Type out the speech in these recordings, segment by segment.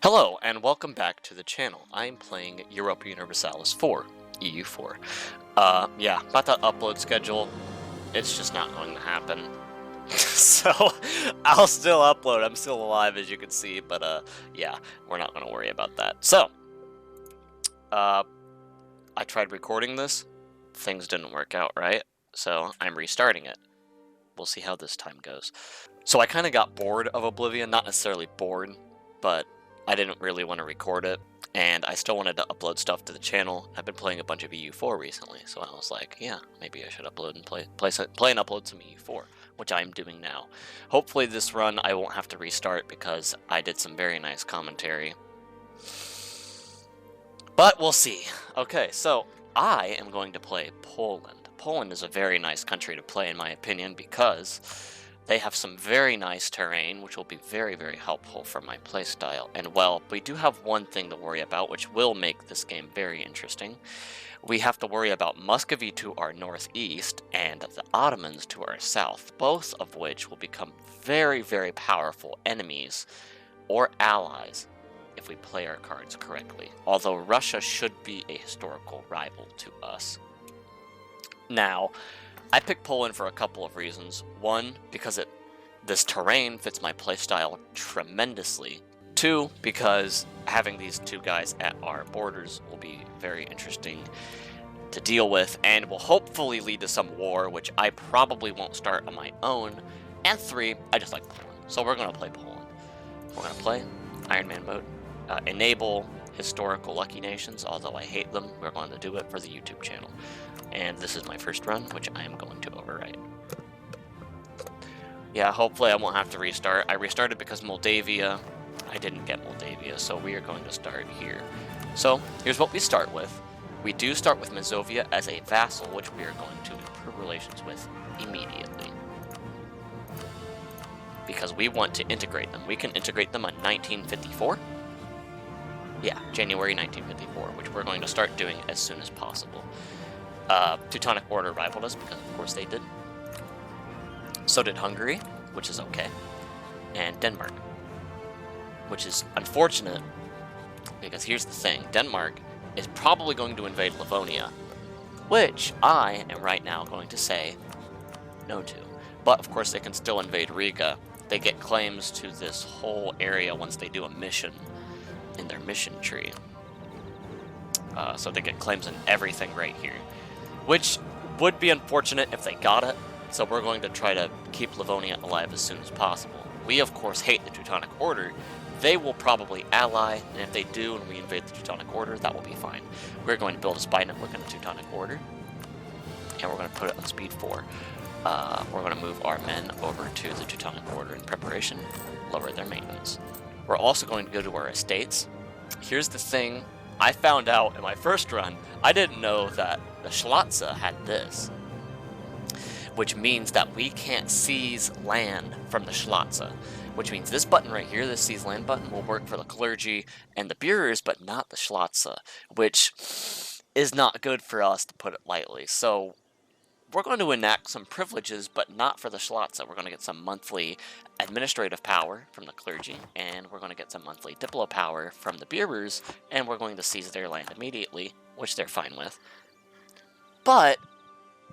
Hello, and welcome back to the channel. I am playing Europa Universalis 4, EU4. Yeah, about that upload schedule, it's just not going to happen. So, I'll still upload, I'm still alive as you can see, but yeah, we're not going to worry about that. So, I tried recording this, things didn't work out right, so I'm restarting it. We'll see how this time goes. So I kind of got bored of Oblivion, not necessarily bored, but I didn't really want to record it, and I still wanted to upload stuff to the channel. I've been playing a bunch of EU4 recently, so I was like, yeah, maybe I should upload and play and upload some EU4, which I'm doing now. Hopefully this run I won't have to restart because I did some very nice commentary. But we'll see. Okay, so I am going to play Poland. Poland is a very nice country to play in my opinion because they have some very nice terrain, which will be very, very helpful for my playstyle. And well, we do have one thing to worry about, which will make this game very interesting. We have to worry about Muscovy to our northeast and the Ottomans to our south, both of which will become very, very powerful enemies or allies if we play our cards correctly. Although Russia should be a historical rival to us. Now, I picked Poland for a couple of reasons. One, because this terrain fits my playstyle tremendously. Two, because having these two guys at our borders will be very interesting to deal with and will hopefully lead to some war, which I probably won't start on my own. And three, I just like Poland. So we're going to play Poland. We're going to play Iron Man mode, enable historical lucky nations, although I hate them. We're going to do it for the YouTube channel. And this is my first run, which I am going to overwrite. Yeah, hopefully I won't have to restart. I restarted because Moldavia, I didn't get Moldavia, so we are going to start here. So, here's what we start with. We do start with Mazovia as a vassal, which we are going to improve relations with immediately. Because we want to integrate them. We can integrate them on 1954. Yeah, January 1954, which we're going to start doing as soon as possible. Teutonic Order rivaled us because of course they did. So did Hungary, which is okay. And Denmark, which is unfortunate because here's the thing. Denmark is probably going to invade Livonia, which I am right now going to say no to. But of course they can still invade Riga. They get claims to this whole area once they do a mission in their mission tree. So they get claims in everything right here, which would be unfortunate if they got it, so we're going to try to keep Livonia alive as soon as possible. We, of course, hate the Teutonic Order. They will probably ally, and if they do and we invade the Teutonic Order, that will be fine. We're going to build a spy network in the Teutonic Order, and we're going to put it on speed 4. We're going to move our men over to the Teutonic Order in preparation, lower their maintenance. We're also going to go to our estates. Here's the thing. I found out in my first run, I didn't know that the Schlotze had this, which means that we can't seize land from the Schlotze, which means this button right here, this seize land button, will work for the clergy and the Bureaus, but not the Schlotze, which is not good for us, to put it lightly. So we're going to enact some privileges, but not for the Schlotze. We're going to get some monthly administrative power from the clergy, and we're going to get some monthly diplo power from the Bureaus, and we're going to seize their land immediately, which they're fine with. But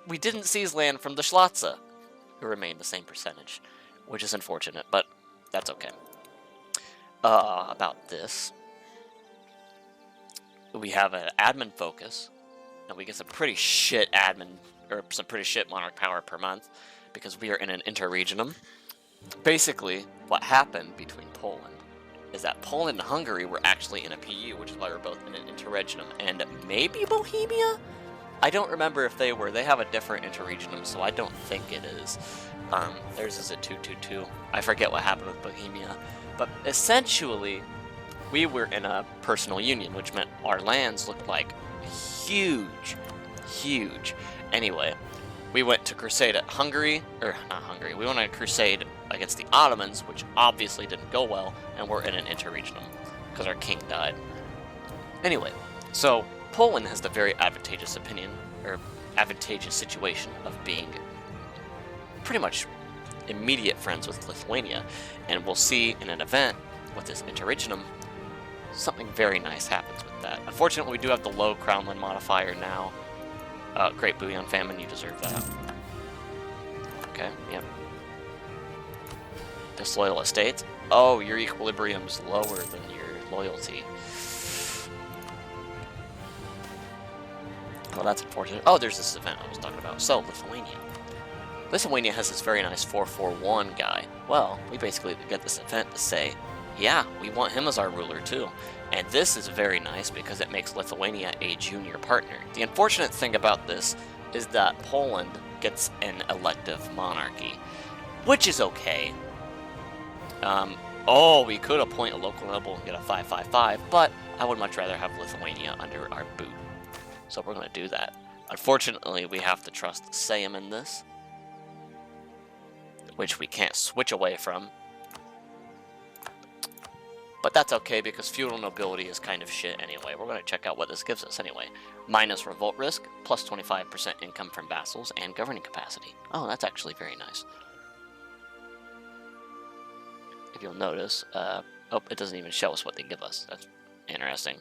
we didn't seize land from the Schlotze, who remained the same percentage, which is unfortunate, but that's okay. About this, we have an admin focus, and we get some pretty shit admin, or some pretty shit monarch power per month, because we are in an interregionum. Basically, what happened between Poland is that Poland and Hungary were actually in a PU, which is why we're both in an interregionum, and maybe Bohemia? I don't remember if they were. They have a different interregionum, so I don't think it is. Theirs is a 222. I forget what happened with Bohemia. But essentially, we were in a personal union, which meant our lands looked like huge, huge. Anyway, we went to crusade at Hungary, or not Hungary, we went on a crusade against the Ottomans, which obviously didn't go well, and we're in an interregionum, because our king died. Anyway, so Poland has the very advantageous situation of being pretty much immediate friends with Lithuania, and we'll see in an event with this interregionum something very nice happens with that. Unfortunately, we do have the low Crownland modifier now. Great Bouillon Famine, you deserve that. Okay, yep. Disloyal Estates. Oh, your equilibrium's lower than your loyalty. Well, that's unfortunate. Oh, there's this event I was talking about. So, Lithuania. Lithuania has this very nice 441 guy. Well, we basically get this event to say, yeah, we want him as our ruler too. And this is very nice because it makes Lithuania a junior partner. The unfortunate thing about this is that Poland gets an elective monarchy, which is okay. Oh, we could appoint a local noble and get a 555, but I would much rather have Lithuania under our boot. So we're going to do that. Unfortunately, we have to trust Sejm in this, which we can't switch away from. But that's okay because feudal nobility is kind of shit anyway. We're going to check out what this gives us anyway. Minus revolt risk, plus 25% income from vassals, and governing capacity. Oh, that's actually very nice. If you'll notice, oh, it doesn't even show us what they give us. That's interesting.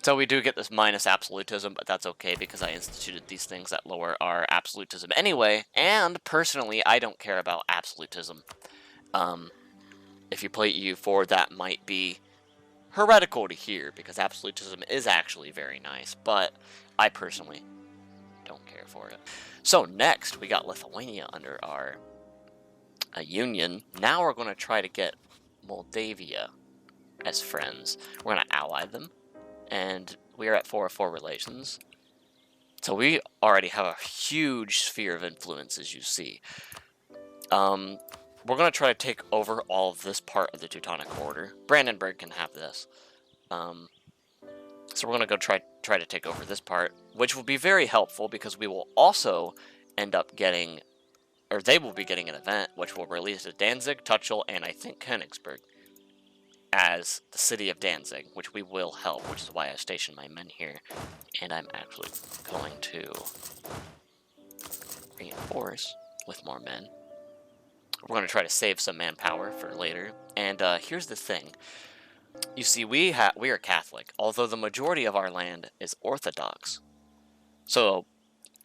So we do get this minus absolutism, but that's okay because I instituted these things that lower our absolutism anyway. And personally, I don't care about absolutism. If you play EU4, that might be heretical to hear because absolutism is actually very nice, but I personally don't care for it. So next, we got Lithuania under our union. Now we're going to try to get Moldavia as friends. We're going to ally them, and we are at 404 relations. So we already have a huge sphere of influence, as you see. We're going to try to take over all of this part of the Teutonic Order. Brandenburg can have this. So we're going to go try to take over this part, which will be very helpful because we will also end up getting, or they will be getting an event which will release Danzig, Tuchel, and I think Königsberg as the city of Danzig, which we will help, which is why I stationed my men here. And I'm actually going to reinforce with more men. We're going to try to save some manpower for later. And here's the thing. You see, we are Catholic, although the majority of our land is Orthodox. So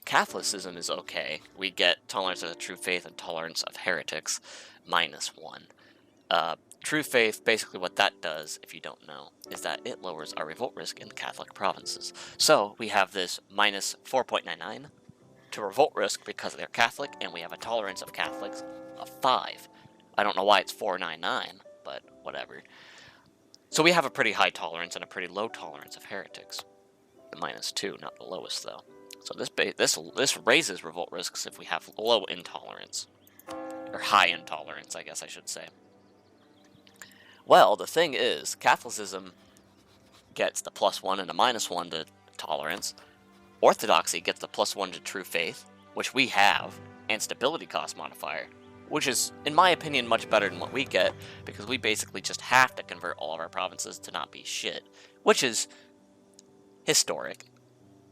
Catholicism is okay. We get tolerance of the true faith and tolerance of heretics, -1. True faith, basically what that does, if you don't know, is that it lowers our revolt risk in the Catholic provinces. So we have this -4.99 to revolt risk because they're Catholic, and we have a tolerance of Catholics of 5. I don't know why it's 499, but whatever. So we have a pretty high tolerance and a pretty low tolerance of heretics. The -2, not the lowest though. So this raises revolt risks if we have low intolerance. Or high intolerance, I guess I should say. Well, the thing is, Catholicism gets the +1 and a -1 to tolerance. Orthodoxy gets the +1 to true faith, which we have, and stability cost modifier, which is, in my opinion, much better than what we get, because we basically just have to convert all of our provinces to not be shit, which is historic.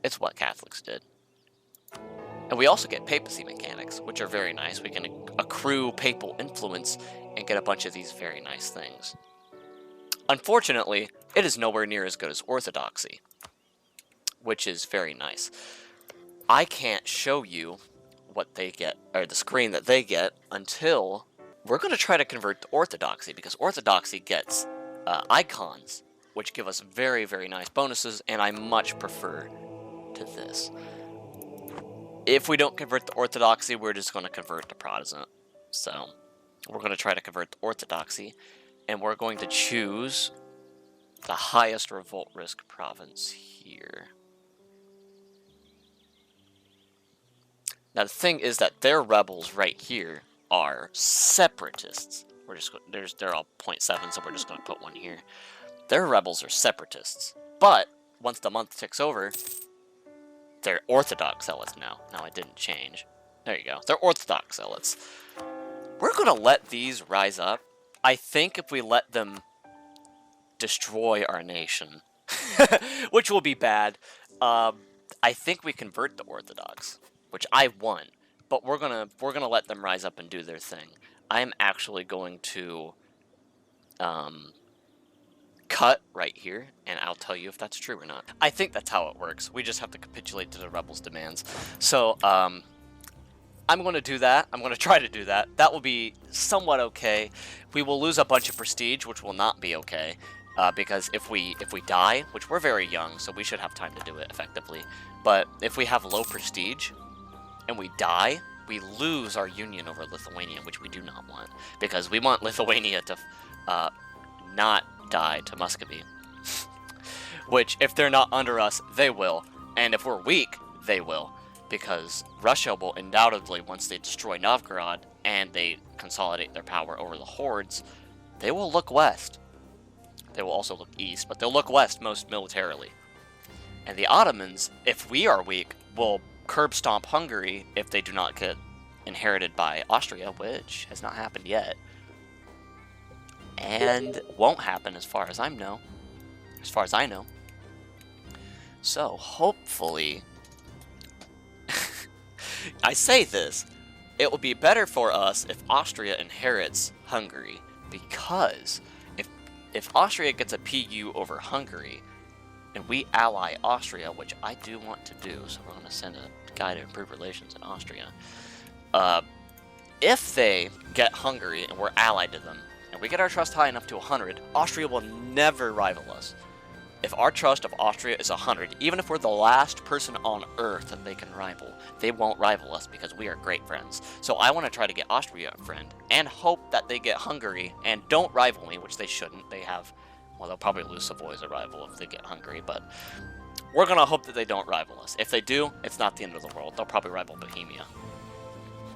It's what Catholics did. And we also get papacy mechanics, which are very nice. We can accrue papal influence and get a bunch of these very nice things. Unfortunately, it is nowhere near as good as Orthodoxy, which is very nice. I can't show you what they get, or the screen that they get, until we're going to try to convert to Orthodoxy, because Orthodoxy gets icons, which give us very, very nice bonuses, and I much prefer to this. If we don't convert to Orthodoxy, we're just going to convert to Protestant. So we're going to try to convert to Orthodoxy, and we're going to choose the highest revolt risk province here. Now the thing is that their rebels right here are separatists. They're all 0.7, so we're just going to put one here. Their rebels are separatists, but once the month ticks over, they're Orthodox zealots now. Now it didn't change. There you go. They're Orthodox zealots. We're going to let these rise up. I think if we let them destroy our nation, which will be bad, I think we convert to Orthodox, which I won. But we're gonna let them rise up and do their thing. I am actually going to cut right here, and I'll tell you if that's true or not. I think that's how it works. We just have to capitulate to the rebels' demands. So, I'm going to do that. I'm going to try to do that. That will be somewhat okay. We will lose a bunch of prestige, which will not be okay, because if we die, which we're very young, so we should have time to do it effectively, but if we have low prestige and we die, we lose our union over Lithuania, which we do not want, because we want Lithuania to not die to Muscovy, which if they're not under us, they will, and if we're weak, they will. Because Russia will undoubtedly, once they destroy Novgorod and they consolidate their power over the hordes, they will look west. They will also look east, but they'll look west most militarily. And the Ottomans, if we are weak, will curb stomp Hungary if they do not get inherited by Austria, which has not happened yet. And won't happen as far as I know. So, hopefully... I say this, it will be better for us if Austria inherits Hungary, because if Austria gets a PU over Hungary, and we ally Austria, which I do want to do, so we're going to send a guy to improve relations in Austria, if they get Hungary and we're allied to them, and we get our trust high enough to 100, Austria will never rival us. If our trust of Austria is 100, even if we're the last person on Earth that they can rival, they won't rival us because we are great friends. So I want to try to get Austria a friend, and hope that they get Hungary, and don't rival me, which they shouldn't. They have, well, they'll probably lose Savoy as a rival if they get Hungary, but we're going to hope that they don't rival us. If they do, it's not the end of the world. They'll probably rival Bohemia.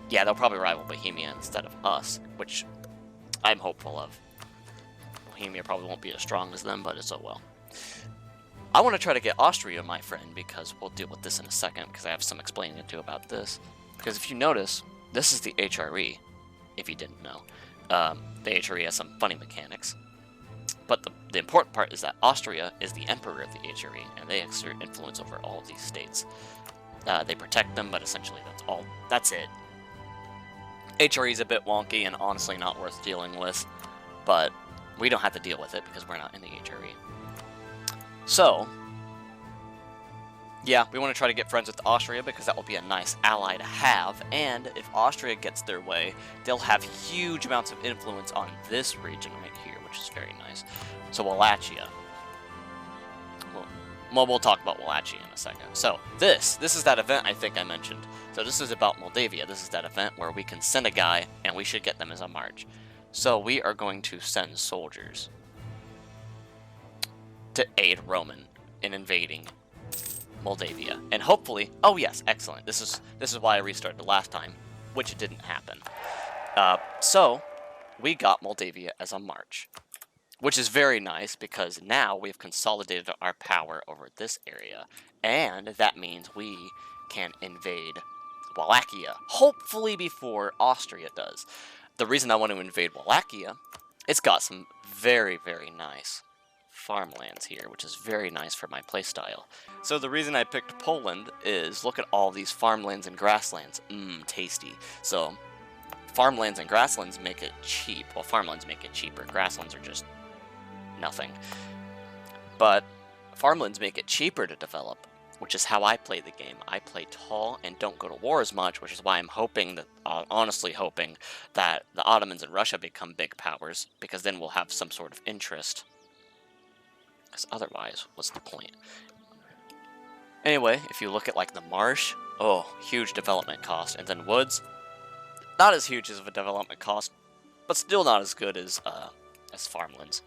Yeah, they'll probably rival Bohemia instead of us, which I'm hopeful of. Bohemia probably won't be as strong as them, but it's oh well. I want to try to get Austria my friend, because we'll deal with this in a second, because I have some explaining to do about this. Because if you notice, this is the HRE, if you didn't know. The HRE has some funny mechanics. But the important part is that Austria is the emperor of the HRE, and they exert influence over all of these states. They protect them, but essentially that's it. HRE is a bit wonky and honestly not worth dealing with, but we don't have to deal with it because we're not in the HRE. So, yeah, we want to try to get friends with Austria because that will be a nice ally to have, and if Austria gets their way, they'll have huge amounts of influence on this region right here, which is very nice. So Wallachia. Well, we'll talk about Wallachia in a second. So, this is that event I think I mentioned. So this is about Moldavia. This is that event where we can send a guy, and we should get them as a march. So we are going to send soldiers to aid Roman in invading Moldavia, and hopefully, oh yes, excellent. This is why I restarted last time, which didn't happen. So we got Moldavia as a march, which is very nice because now we've consolidated our power over this area, and that means we can invade Wallachia, hopefully before Austria does. The reason I want to invade Wallachia, it's got some very, very nice farmlands here, which is very nice for my playstyle. So the reason I picked Poland is look at all these farmlands and grasslands. Tasty. So farmlands and grasslands make it cheap. Well, farmlands make it cheaper. Grasslands are just nothing. But farmlands make it cheaper to develop, which is how I play the game. I play tall and don't go to war as much, which is why I'm hoping that, honestly hoping, that the Ottomans and Russia become big powers, because then we'll have some sort of interest. Because otherwise, what's the point? Anyway, if you look at like the marsh, oh, huge development cost. And then woods, not as huge as of a development cost, but still not as good as farmlands.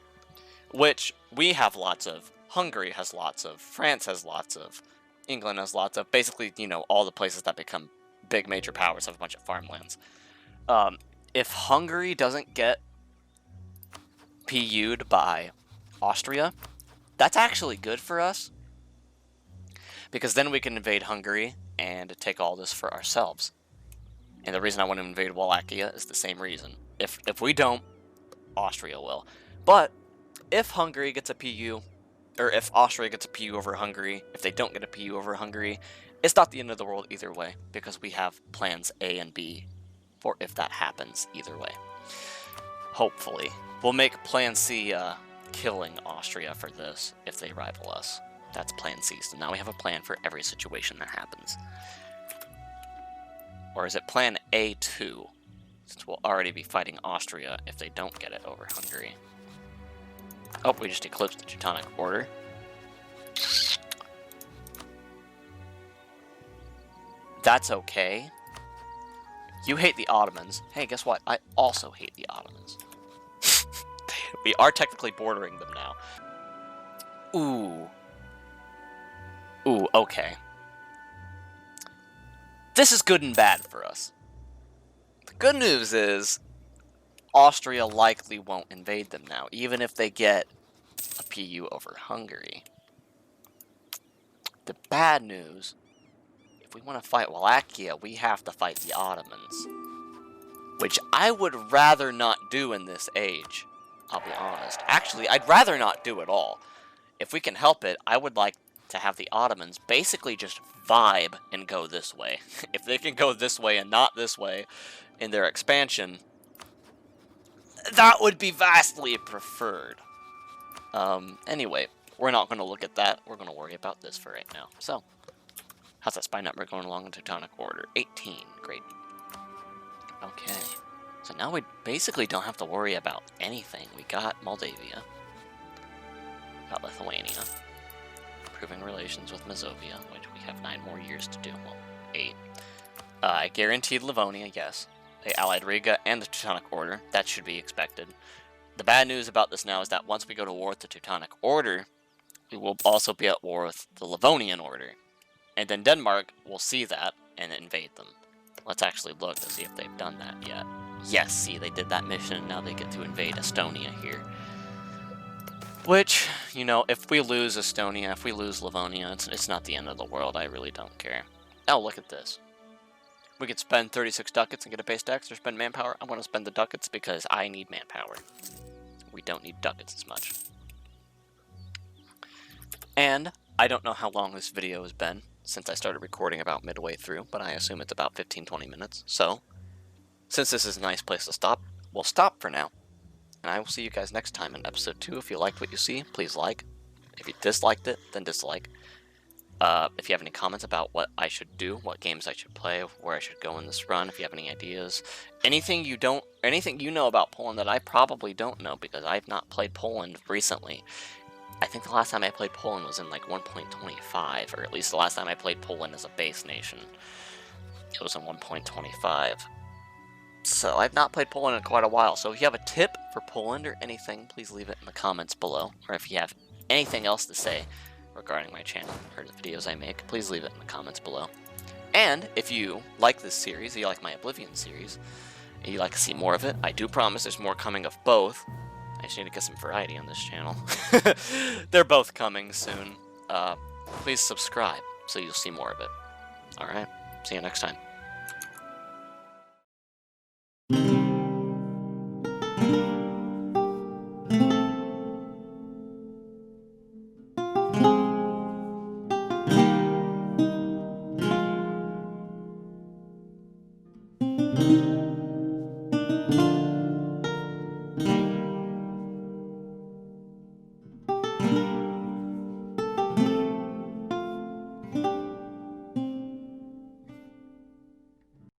Which we have lots of, Hungary has lots of, France has lots of, England has lots of, basically, you know, all the places that become big major powers have a bunch of farmlands. If Hungary doesn't get PU'd by Austria, that's actually good for us, because then we can invade Hungary and take all this for ourselves. And the reason I want to invade Wallachia is the same reason. If we don't, Austria will. But if Hungary gets a PU, or if Austria gets a PU over Hungary, if they don't get a PU over Hungary, it's not the end of the world either way, because we have plans A and B for if that happens either way. Hopefully. We'll make plan C killing Austria for this if they rival us. That's plan C. So now we have a plan for every situation that happens. Or is it plan A2? Since we'll already be fighting Austria if they don't get it over Hungary. Oh, we just eclipsed the Teutonic Order. That's okay. You hate the Ottomans. Hey, guess what? I also hate the Ottomans. We are technically bordering them now. Ooh. Ooh, okay. This is good and bad for us. The good news is Austria likely won't invade them now, even if they get a PU over Hungary. The bad news, if we want to fight Wallachia, we have to fight the Ottomans. Which I would rather not do in this age, I'll be honest. Actually, I'd rather not do at all. If we can help it, I would like to have the Ottomans basically just vibe and go this way. If they can go this way and not this way in their expansion, that would be vastly preferred. Anyway, we're not going to look at that. We're going to worry about this for right now. So, how's that spy number going along in Teutonic Order? 18. Great. Okay. So now we basically don't have to worry about anything. We got Moldavia. Got Lithuania. Improving relations with Mazovia, which we have 9 more years to do. Well, 8. I guaranteed Livonia, yes. They allied Riga and the Teutonic Order. That should be expected. The bad news about this now is that once we go to war with the Teutonic Order, we will also be at war with the Livonian Order. And then Denmark will see that and invade them. Let's actually look to see if they've done that yet. Yes, see, they did that mission, and now they get to invade Estonia here. Which, you know, if we lose Estonia, if we lose Livonia, it's not the end of the world. I really don't care. Oh, look at this. We could spend 36 ducats and get a base tax, or spend manpower. I want to spend the ducats because I need manpower. We don't need ducats as much. And I don't know how long this video has been since I started recording about midway through, but I assume it's about 15-20 minutes. So, since this is a nice place to stop, we'll stop for now. And I will see you guys next time in episode 2. If you liked what you see, please like. If you disliked it, then dislike. If you have any comments about what I should do, what games I should play, where I should go in this run, if you have any ideas, anything you know about Poland that I probably don't know because I've not played Poland recently. I think the last time I played Poland was in like 1.25, or at least the last time I played Poland as a base nation. It was in 1.25. So I've not played Poland in quite a while. So if you have a tip for Poland or anything, please leave it in the comments below. Or if you have anything else to say regarding my channel or the videos I make, please leave it in the comments below. And if you like this series, you like my Oblivion series, and you'd like to see more of it, I do promise there's more coming of both. I just need to get some variety on this channel. They're both coming soon. Please subscribe so you'll see more of it. Alright, see you next time.